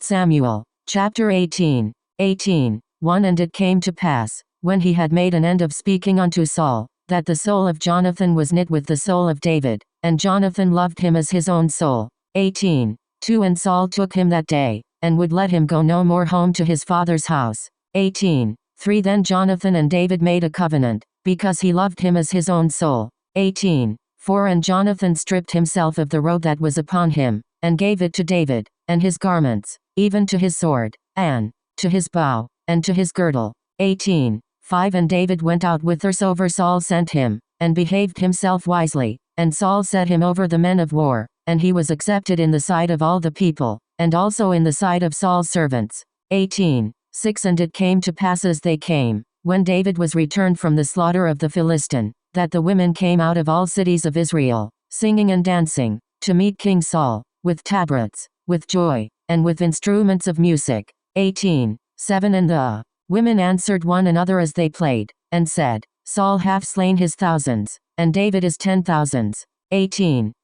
Samuel, chapter 18. 1 And it came to pass, when he had made an end of speaking unto Saul, that the soul of Jonathan was knit with the soul of David, and Jonathan loved him as his own soul. 2 And Saul took him that day, and would let him go no more home to his father's house. 3 Then Jonathan and David made a covenant, because he loved him as his own soul. 4 And Jonathan stripped himself of the robe that was upon him, and gave it to David, and his garments, even to his sword, and to his bow, and to his girdle. 5 And David went out whithersoever Saul sent him, and behaved himself wisely, and Saul set him over the men of war, and he was accepted in the sight of all the people, and also in the sight of Saul's servants. 6 And it came to pass as they came, when David was returned from the slaughter of the Philistine, that the women came out of all cities of Israel, singing and dancing, to meet King Saul, with tabrets, with joy, and with instruments of music. 7 And the women answered one another as they played, and said, Saul hath slain his thousands, and David his 10,000s. 8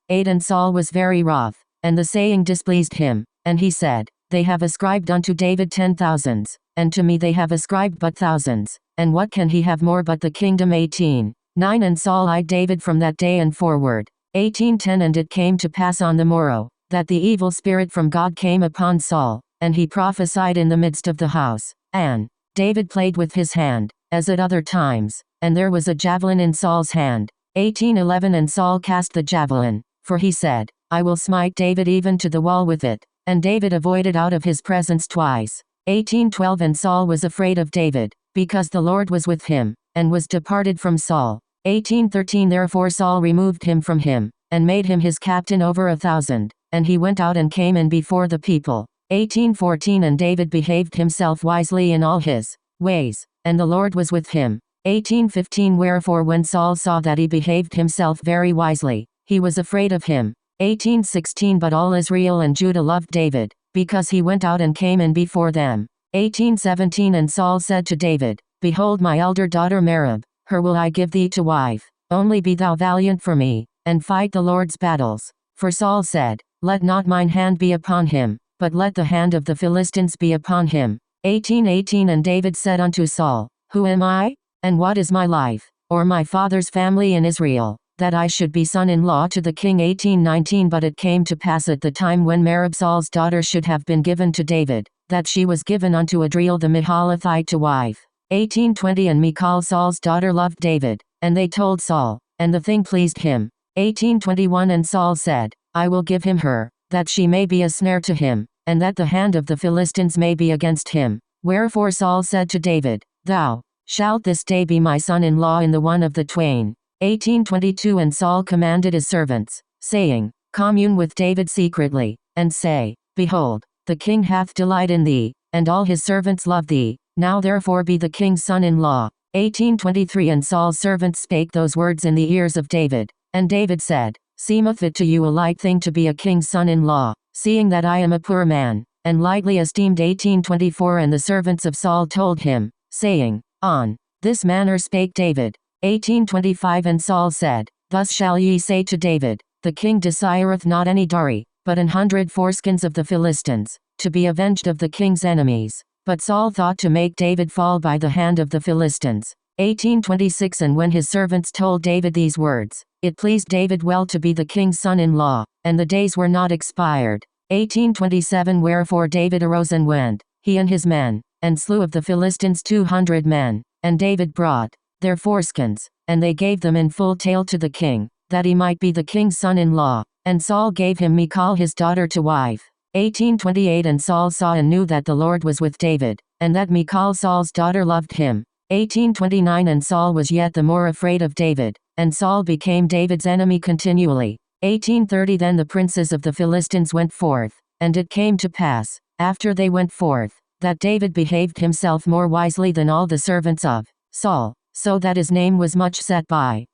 And Saul was very wroth, and the saying displeased him, and he said, They have ascribed unto David 10,000s, and to me they have ascribed but thousands, and what can he have more but the kingdom? 9 And Saul eyed David from that day and forward. 10 And it came to pass on the morrow, that the evil spirit from God came upon Saul, and he prophesied in the midst of the house, and David played with his hand, as at other times, and there was a javelin in Saul's hand. 11 And Saul cast the javelin, for he said, I will smite David even to the wall with it, and David avoided out of his presence twice. 12 And Saul was afraid of David, because the Lord was with him, and was departed from Saul. 13 Therefore Saul removed him from him, and made him his captain over 1,000, and he went out and came in before the people. 14 And David behaved himself wisely in all his ways, and the Lord was with him. 15 Wherefore when Saul saw that he behaved himself very wisely, he was afraid of him. 16 But all Israel and Judah loved David, because he went out and came in before them. 17 And Saul said to David, Behold my elder daughter Merab, her will I give thee to wife. Only be thou valiant for me, and fight the Lord's battles. For Saul said, Let not mine hand be upon him, but let the hand of the Philistines be upon him. 18 And David said unto Saul, Who am I? And what is my life, or my father's family in Israel, that I should be son-in-law to the king? 19 But it came to pass at the time when Merab Saul's daughter should have been given to David, that she was given unto Adriel the Mahalathite to wife. 20 And Michal Saul's daughter loved David, and they told Saul, and the thing pleased him. 21 And Saul said, I will give him her, that she may be a snare to him, and that the hand of the Philistines may be against him. Wherefore Saul said to David, Thou shalt this day be my son-in-law in the one of the twain. 22 And Saul commanded his servants, saying, Commune with David secretly, and say, Behold, the king hath delight in thee, and all his servants love thee. Now therefore be the king's son-in-law. 23 And Saul's servants spake those words in the ears of David, and David said, Seemeth it to you a light thing to be a king's son-in-law, seeing that I am a poor man, and lightly esteemed? 24 And the servants of Saul told him, saying, On this manner spake David. 25 And Saul said, Thus shall ye say to David, The king desireth not any dowry, but 100 foreskins of the Philistines, to be avenged of the king's enemies. But Saul thought to make David fall by the hand of the Philistines. 26 And when his servants told David these words, it pleased David well to be the king's son-in-law, and the days were not expired. 27 Wherefore David arose and went, he and his men, and slew of the Philistines 200 men, and David brought their foreskins, and they gave them in full tale to the king, that he might be the king's son-in-law, and Saul gave him Michal his daughter to wife. 28 And Saul saw and knew that the Lord was with David, and that Michal Saul's daughter loved him. 29 And Saul was yet the more afraid of David, and Saul became David's enemy continually. 30 Then the princes of the Philistines went forth, and it came to pass, after they went forth, that David behaved himself more wisely than all the servants of Saul, so that his name was much set by.